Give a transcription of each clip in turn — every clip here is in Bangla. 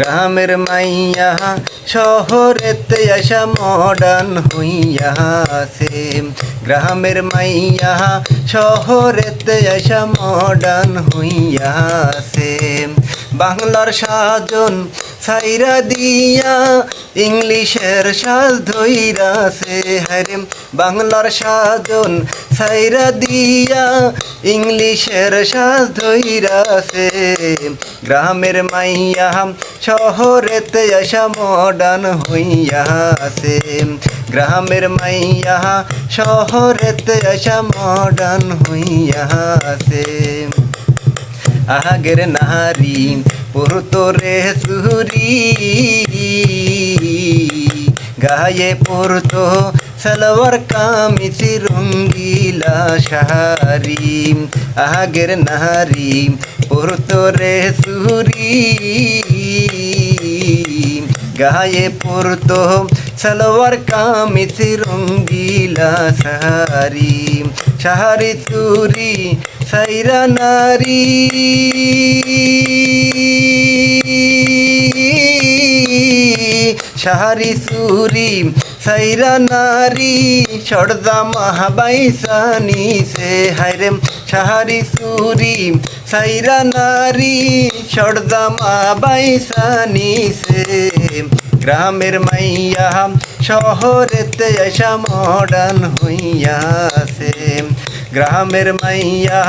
গ্রামের মাইয়া শহরেতে আসা মডার্ন হইয়াছে। গ্রামের মাইয়া শহরেতে আসা মডার্ন হইয়াছে। বাংলার সাজন ছাইরা দিয়া ইংলিশের সাজ ধইরাছে। হায়রে বাংলার সাজন ছাইরা দিয়া ইংলিশের সাজ ধইরাছে। গ্রামের মাইয়া শহরেতে আসা মডার্ন হইয়াছে। গ্রামের মাইয়া শহরেতে আসা মডার্ন হইয়াছে। আগের নারী পরতো রে চুরি, গায়ে পরতো সালোয়ার কামিজ রঙ্গিলা শাড়ি। আগের নারী পরতো রে চুরি, গায়ে পরতো সালোয়ার কামিজ রঙ্গিলা শাড়ি। শাড়ি চুরি সাইরা নারী, শাড়ি চুরি সাইরা নারী সর্দা মাহবাইসানি সে। হায়রে শাড়ি চুরি সাইরা নারী সর্দা মাহবাইসানি সে। গ্রামের মাইয়া শহরেতে আসা মডার্ন হইয়াছে। গ্রামের মাইয়া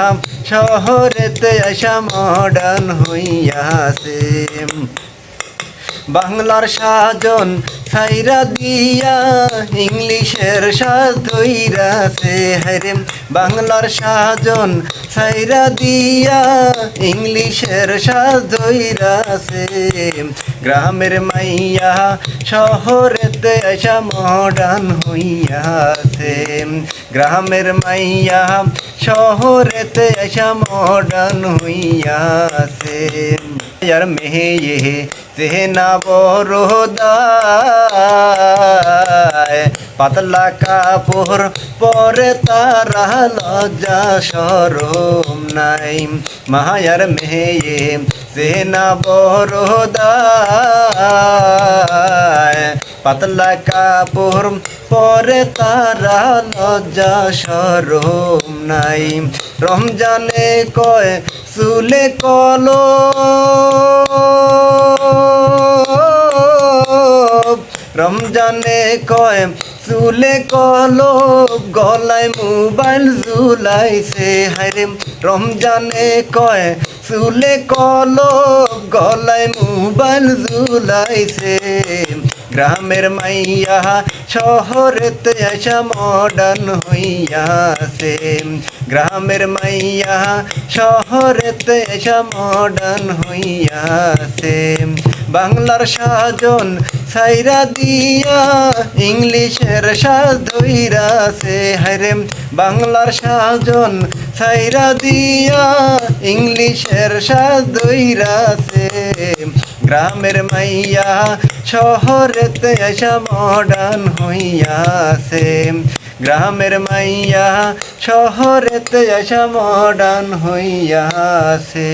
শহরেতে আসা মডার্ন হইয়াছে। বাংলার সাজন ছাইরা দিয়া ইংলিশের সাজ ধইরাছে। হায়রে বাংলার সাজন ছাইরা দিয়া ইংলিশের সাজ ধইরাছে। গ্রামের মাইয়া শহরেতে আসা মডার্ন হইয়াছে। গ্রামের মাইয়া শহরেতে আসা মডার্ন হইয়াছে। यार मेहे ये तेना বড়দায় পাতলা কাপড় পরে তারা লজ্জা শরম নাই। মায়ার মেয়ে তেনা বড়দায় পাতলা কাপড় পরে তারা লজ্জা শরম নাই। রমজানে কয় চুলে কলো, রমজানে কয় চুলে কলো, গলায় মোবাইল ঝুলাইছে। হায়রে রমজানে কয় চুলে কলো, গলায় মোবাইল ঝুলাইছে। গ্রামের মাইয়া শহরেতে আসা মডার্ন হইয়াছে। গ্রামের মাইয়া শহরেতে আসা মডার্ন হইয়াছে। বাংলার সাজন ছাইরা দিয়া ইংলিশের সাজ ধইরাছে। হায়রে বাংলার সাজন ছাইরা দিয়া ইংলিশের সাজ ধইরাছে। গ্রামের মাইয়া শহরেতে আসা মডার্ন হইয়াছে। গ্রামের মাইয়া শহরেতে আসা মডার্ন হইয়াছে।